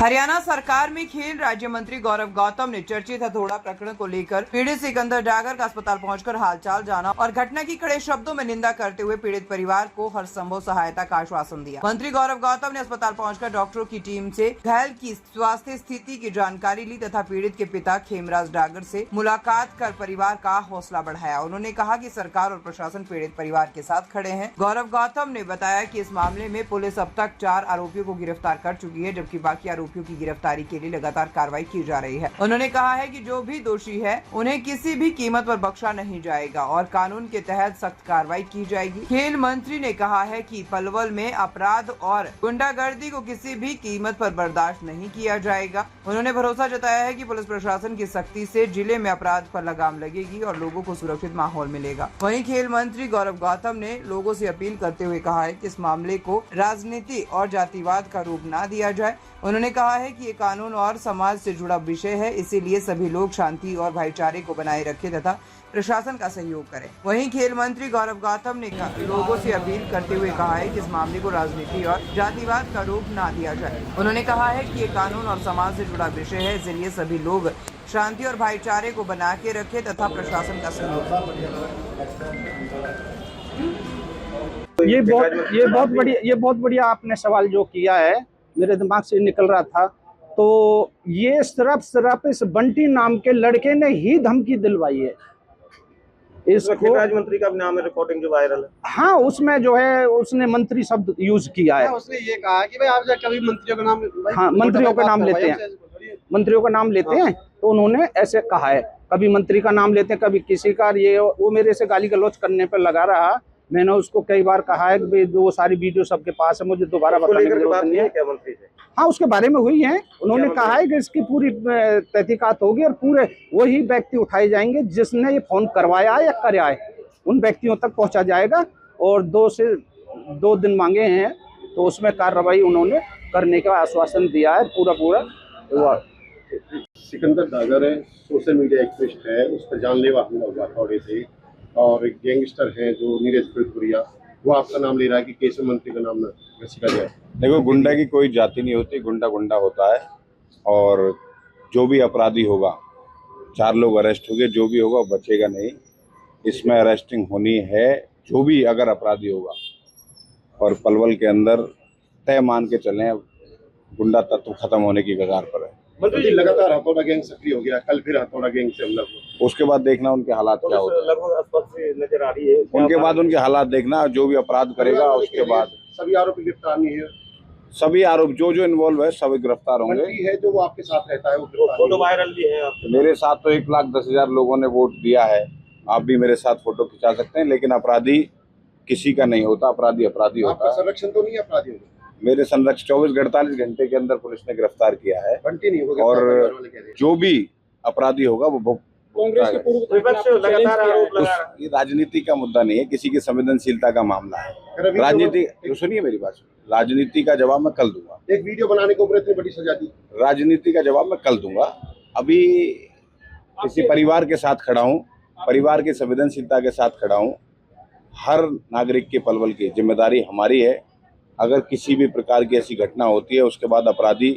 हरियाणा सरकार में खेल राज्य मंत्री गौरव गौतम ने चर्चित हथौड़ा प्रकरण को लेकर पीड़ित सिकंदर डागर का अस्पताल पहुंचकर हालचाल जाना और घटना की कड़े शब्दों में निंदा करते हुए पीड़ित परिवार को हर संभव सहायता का आश्वासन दिया। मंत्री गौरव गौतम ने अस्पताल पहुंचकर डॉक्टरों की टीम से घायल की स्वास्थ्य स्थिति की जानकारी ली तथा पीड़ित के पिता खेमराज डागर से मुलाकात कर परिवार का हौसला बढ़ाया। उन्होंने कहा कि सरकार और प्रशासन पीड़ित परिवार के साथ खड़े हैं। गौरव गौतम ने बताया कि इस मामले में पुलिस अब तक 4 आरोपियों को गिरफ्तार कर चुकी है, जबकि बाकी आरोपियों की गिरफ्तारी के लिए लगातार कार्रवाई की जा रही है। उन्होंने कहा है कि जो भी दोषी है उन्हें किसी भी कीमत पर बख्शा नहीं जाएगा और कानून के तहत सख्त कार्रवाई की जाएगी। खेल मंत्री ने कहा है कि पलवल में अपराध और गुंडागर्दी को किसी भी कीमत पर बर्दाश्त नहीं किया जाएगा। उन्होंने भरोसा जताया है कि पुलिस प्रशासन की सख्ती से जिले में अपराध पर लगाम लगेगी और लोगों को सुरक्षित माहौल मिलेगा। वहीं खेल मंत्री गौरव गौतम ने लोगों से अपील करते हुए कहा है कि इस मामले को राजनीति और जातिवाद का रूप न दिया जाए। उन्होंने कहा है कि ये कानून और समाज से जुड़ा विषय है, इसीलिए सभी लोग शांति और भाईचारे को बनाए रखें तथा प्रशासन का सहयोग करें। वहीं खेल मंत्री गौरव गौतम ने लोगों से अपील करते हुए कहा है कि इस मामले को राजनीति और जातिवाद का रूप ना दिया जाए। उन्होंने कहा है कि ये कानून और समाज से जुड़ा विषय है, इसलिए सभी लोग शांति और भाईचारे को बना के रखें तथा प्रशासन का सहयोग करें। ये बहुत बढ़िया आपने सवाल जो किया है, मेरे दिमाग से निकल रहा था। तो ये सिर्फ इस बंटी नाम के लड़के ने ही धमकी दिलवाई है। इसको राज्य मंत्री का नाम है, रिकॉर्डिंग जो वायरल है। हाँ, उसमें जो है उसने मंत्री शब्द यूज किया है। उसने ये कहा कि भाई आप कभी मंत्रियों का नाम, हाँ, मंत्रियों का नाम लेते हैं, मंत्रियों का नाम लेते हैं। तो उन्होंने ऐसे कहा है, कभी मंत्री का नाम लेते हैं, कभी किसी का। ये वो मेरे से गाली गलौज करने पर लगा रहा। मैंने उसको कई बार कहा है कि वो सारी वीडियो सबके पास है, मुझे दोबारा बताने की जरूरत नहीं है। क्या मंत्री से? हाँ, उसके बारे में हुई है। उन्होंने कहा है कि इसकी पूरी तहकीकात होगी और पूरे वही व्यक्ति उठाए जाएंगे जिसने ये फोन करवाया या कराया है, उन व्यक्तियों तक पहुंचा जाएगा। और 2 से 2 दिन मांगे हैं, तो उसमें कार्रवाई उन्होंने करने का आश्वासन दिया है पूरा हुआ। सिकंदर डागर है, सोशल मीडिया एक्टिविस्ट है, उस पर जानलेवा हमला हुआ थोड़े से। और एक गैंगस्टर है जो नीरज पिलपुरिया, वो आपका नाम ले रहा है कि केशव मंत्री का नाम न घसीटा जाए। देखो, गुंडा की कोई जाति नहीं होती, गुंडा गुंडा होता है। और जो भी अपराधी होगा, 4 लोग अरेस्ट हो गए, जो भी होगा बचेगा नहीं। इसमें अरेस्टिंग होनी है जो भी अगर अपराधी होगा। और पलवल के अंदर तय मान के चलें, गुंडा तत्व खत्म होने की कगार पर है। मंत्री जी, लगातार हथौड़ा गैंग सक्रिय हो गया, कल फिर हथौड़ा गैंग से हमला हुआ। उसके बाद देखना उनके हालात क्या होते हैं, लगभग स्पष्ट से नजर आ रही है। उनके बाद उनके हालात देखना, जो भी अपराध करेगा उसके बाद सभी आरोपी गिरफ्तार नहीं है। सभी आरोप जो इन्वॉल्व है सभी गिरफ्तार होंगे। मंत्री है जो वो आपके साथ रहता है, वो फोटो वायरल भी है आपके। मेरे साथ तो 1,10,000 लोगों ने वोट दिया है। आप भी मेरे साथ फोटो खिंचा सकते हैं, लेकिन अपराधी किसी का नहीं होता, अपराधी अपराधी होता है। संरक्षण तो नहीं अपराधियों का? मेरे संरक्षण 24-48 घंटे के अंदर पुलिस ने गिरफ्तार किया है। बंटी नहीं होगा। और जो भी अपराधी होगा वो कांग्रेस के पूर्व विपक्ष लगातार आरोप लगा रहा है। ये राजनीति का मुद्दा नहीं है, किसी की संवेदनशीलता का मामला है। राजनीति, सुनिए मेरी बात, राजनीति का जवाब मैं कल दूंगा। एक वीडियो बनाने को इतनी बड़ी सजा दी। राजनीति का जवाब मैं कल दूंगा। अभी किसी परिवार के साथ खड़ा हूँ, परिवार की संवेदनशीलता के साथ खड़ा हूँ। हर नागरिक की पलवल की जिम्मेदारी हमारी है। अगर किसी भी प्रकार की ऐसी घटना होती है, उसके बाद अपराधी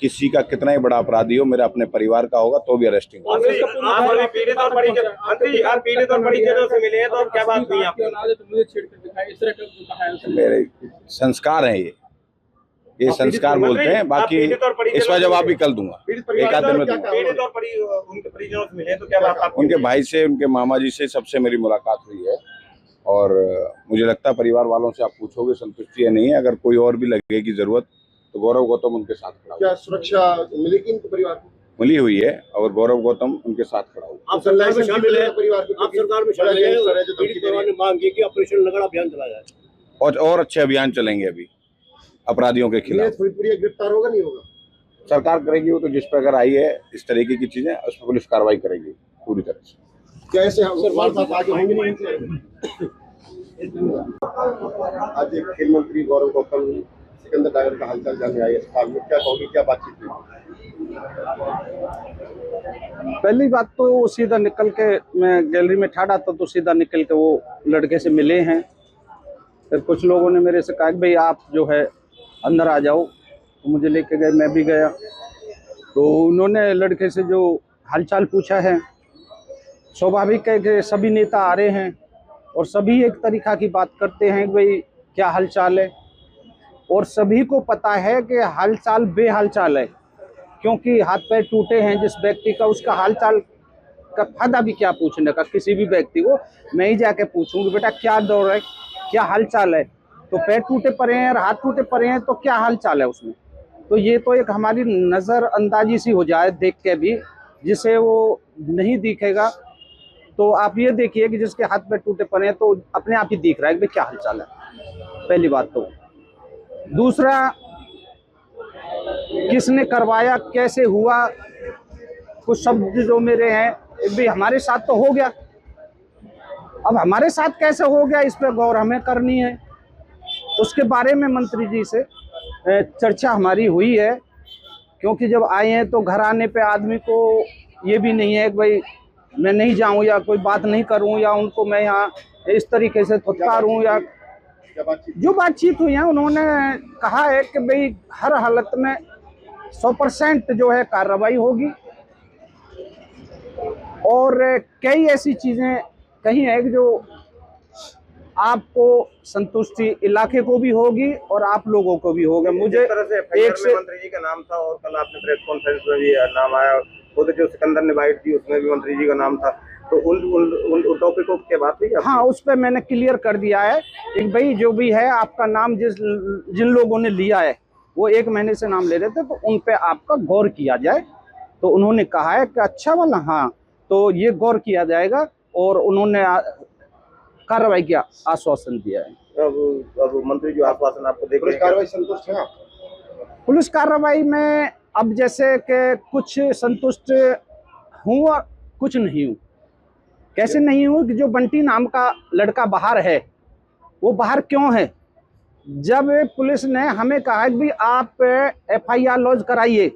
किसी का कितना ही बड़ा अपराधी हो, मेरा अपने परिवार का होगा तो भी अरेस्टिंग होगा। पीड़ित और परिजनों से मिले हैं, तो क्या बात हुई आपकी? मेरे संस्कार हैं ये संस्कार बोलते हैं। बाकी इसका जवाब भी कल दूंगा, 1 आध दिन में दूंगा। पीड़ित और उनके परिजनों से मिले तो क्या बात? उनके भाई से, उनके मामा जी से, सबसे मेरी मुलाकात हुई है। और मुझे लगता है परिवार वालों से आप पूछोगे, संतुष्टि है नहीं है। अगर कोई और भी लगेगी जरूरत तो गौरव गौतम उनके साथ खड़ा क्या सुरक्षा मिलेगी इनको परिवार को? मिली हुई है और गौरव गौतम उनके साथ खड़ा हुआ। आप सरकार में शामिल हैं, आप सरकार में शामिल हैं। पीड़ित परिवार ने मांग की कि ऑपरेशन लगड़ा अभियान चलाया जाए और अच्छे अभियान चलेंगे अभी अपराधियों के खिलाफ। गिरफ्तार होगा नहीं होगा? सरकार करेगी वो तो, जिस पर अगर आई है इस तरीके की चीजें, उस पर पुलिस कार्रवाई करेगी पूरी तरह से। क्या ऐसे आगे होंगे नहीं? आज एक खेल मंत्री गौरव गौतम सिकंदर डागर का हालचाल जानने आए अस्पताल में, क्या कहोगे, क्या बातचीत हुई? पहली बात तो सीधा निकल के, मैं गैलरी में ठहरा था तो सीधा निकल के वो लड़के से मिले हैं। फिर कुछ लोगों ने मेरे से कहा कि भाई आप जो है अंदर आ जाओ। तो मुझे लेके गए, मैं भी गया। तो उन्होंने लड़के से जो हालचाल पूछा है, स्वाभाविक है कि सभी नेता आ रहे हैं और सभी एक तरीक़ा की बात करते हैं कि भाई क्या हालचाल है, और सभी को पता है कि हालचाल बेहालचाल है, क्योंकि हाथ पैर टूटे हैं जिस व्यक्ति का, उसका हालचाल का फायदा भी क्या पूछने का। किसी भी व्यक्ति को मैं ही जाके पूछूंगी बेटा क्या दौर है, क्या हालचाल है, तो पैर टूटे पड़े हैं और हाथ टूटे पड़े हैं तो क्या हालचाल है उसमें। तो ये तो एक हमारी नज़रअंदाजी सी हो जाए देख के भी, जिसे वो नहीं दिखेगा। तो आप ये देखिए कि जिसके हाथ पैर टूटे पड़े हैं तो अपने आप ही दिख रहा है कि क्या हालचाल है, पहली बात। तो दूसरा, किसने करवाया, कैसे हुआ, कुछ शब्द जो मेरे हैं भी हमारे साथ तो हो गया, अब हमारे साथ कैसे हो गया इस पर गौर हमें करनी है। उसके बारे में मंत्री जी से चर्चा हमारी हुई है, क्योंकि जब आए हैं तो घर आने पे आदमी को ये भी नहीं है कि भाई मैं नहीं जाऊं या कोई बात नहीं करूं या उनको मैं यहाँ इस तरीके से फुटकारूं या जो बातचीत हुई है। उन्होंने कहा है कि भाई हर हालत में 100% जो है कार्रवाई होगी, और कई ऐसी चीज़ें कही है कि जो आपको संतुष्टि इलाके को भी होगी और आप लोगों को भी होगा। मुझे तरह से एक से मंत्री जी का नाम था और कल आपने प्रेस कॉन्फ्रेंस में भी नाम आया, वो तो जो सिकंदर ने बाइट दी उसमें भी मंत्री जी का नाम था, तो उन टॉपिकों की बात हुई। हाँ, उस पर मैंने क्लियर कर दिया है कि भाई जो भी है आपका नाम जिन लोगों ने लिया है वो 1 महीने से नाम ले रहे थे, तो उन पे आपका गौर किया जाए। तो उन्होंने कहा है कि अच्छा वाला, हाँ तो ये गौर किया जाएगा, और उन्होंने कार्रवाई का आश्वासन दिया है। अब मंत्री जो आश्वासन आपको देख रहे हैं, कार्रवाई संतुष्ट है आप? पुलिस कार्रवाई में अब जैसे कि कुछ संतुष्ट हूँ और कुछ नहीं हूँ। कैसे नहीं हूँ कि जो बंटी नाम का लड़का बाहर है, वो बाहर क्यों है? जब पुलिस ने हमें कहा कि भाई आप FIR लॉन्च कराइए,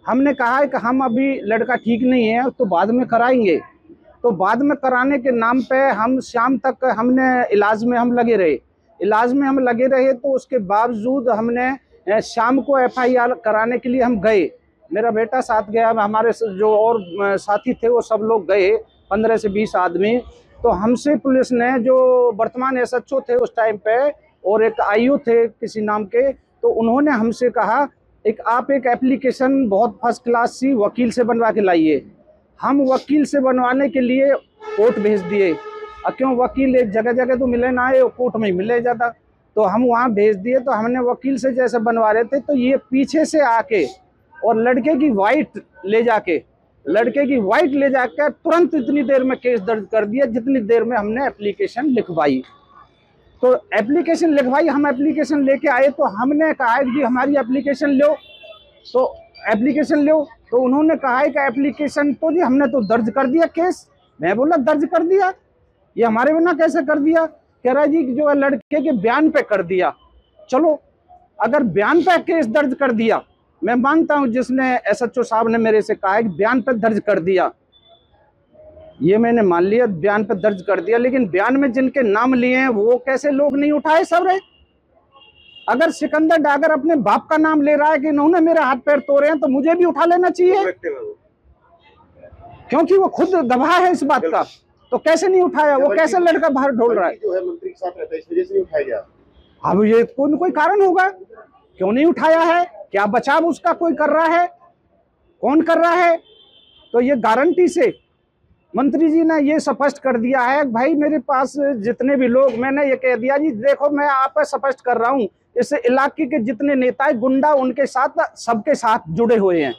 हमने कहा है कि हम अभी लड़का ठीक नहीं है तो बाद में कराएंगे। तो बाद में कराने के नाम पे हम शाम तक हमने इलाज में हम लगे रहे, तो उसके बावजूद हमने शाम को FIR कराने के लिए हम गए। मेरा बेटा साथ गया, हमारे जो और साथी थे वो सब लोग गए, 15 से 20 आदमी। तो हमसे पुलिस ने, जो वर्तमान SHO थे उस टाइम पे और एक IO थे किसी नाम के, तो उन्होंने हमसे कहा आप एक एप्लीकेशन बहुत फर्स्ट क्लास सी वकील से बनवा के लाइए। हम वकील से बनवाने के लिए कोर्ट भेज दिए, क्यों वकील एक जगह तो मिले ना है, कोर्ट में ही मिले जाता, तो हम वहाँ भेज दिए। तो हमने वकील से जैसे बनवा रहे थे, तो ये पीछे से आके और लड़के की वाइट ले जाके तुरंत इतनी देर में केस दर्ज कर दिया जितनी देर में हमने एप्लीकेशन लिखवाई। तो एप्लीकेशन लिखवाई, हम एप्लीकेशन लेके आए, तो हमने कहा है कि हमारी एप्लीकेशन लो, तो एप्लीकेशन लो। तो उन्होंने कहा है कि एप्लीकेशन तो जी हमने तो दर्ज कर दिया केस। मैं बोला दर्ज कर दिया, ये हमारे बिना कैसे कर दिया? कह रहा जी जो है लड़के के बयान पे कर दिया। चलो, अगर बयान पे केस दर्ज कर दिया, मैं मानता हूं जिसने SHO साहब ने मेरे से कहा है कि बयान पे दर्ज कर दिया, ये मैंने मान लिया, बयान पे दर्ज कर दिया, लेकिन बयान में जिनके नाम लिए हैं वो कैसे लोग नहीं उठाए सब रहे? अगर सिकंदर डागर अपने बाप का नाम ले रहा है कि इन्होंने मेरे हाथ पैर तोड़े हैं, तो मुझे भी उठा लेना चाहिए, क्योंकि वो खुद गवाह है इस बात का। तो कैसे नहीं उठाया? वो कैसे लड़का बाहर ढोल रहा है? जो है मंत्री के साथ रहता है, इस वजह से नहीं उठाया गया। अब ये कोई कारण होगा क्यों नहीं उठाया है? क्या बचाव उसका कोई कर रहा है? कौन कर रहा है? तो ये गारंटी से मंत्री जी ने ये स्पष्ट कर दिया है, भाई मेरे पास जितने भी लोग, मैंने ये कह दिया जी देखो मैं आप स्पष्ट कर रहा हूँ, इस इलाके के जितने नेता गुंडा उनके साथ सबके साथ जुड़े हुए हैं,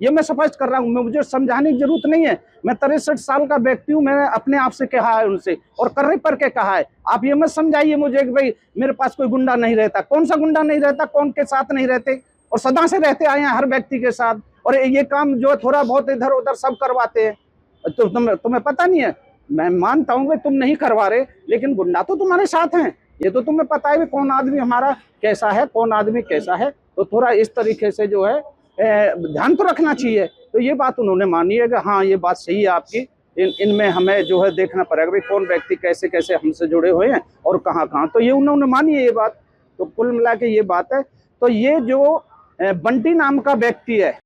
ये मैं स्पष्ट कर रहा हूँ। मुझे समझाने की जरूरत नहीं है, मैं 63 साल का व्यक्ति हूँ, मैंने अपने आप से कहा है उनसे और कर के कहा है। आप ये मत समझाइए मुझे कि भाई मेरे पास कोई गुंडा नहीं रहता। कौन सा गुंडा नहीं रहता? कौन के साथ नहीं रहते? और सदा से रहते आए हैं हर व्यक्ति के साथ, और ये काम जो थोड़ा बहुत इधर उधर सब करवाते हैं। तो तुम्हें पता नहीं है? मैं मानता हूँ कि तुम नहीं करवा रहे, लेकिन गुंडा तो तुम्हारे साथ हैं, ये तो तुम्हें पता है कौन आदमी हमारा कैसा है, कौन आदमी कैसा है। तो थोड़ा इस तरीके से जो है ध्यान तो रखना चाहिए। तो ये बात उन्होंने मानी है कि हाँ ये बात सही है आपकी, इनमें हमें जो है देखना पड़ेगा भाई कौन व्यक्ति कैसे कैसे हमसे जुड़े हुए हैं और कहाँ कहाँ। तो ये उन्होंने मानी है ये बात। तो कुल मिला के ये बात है। तो ये जो बंटी नाम का व्यक्ति है।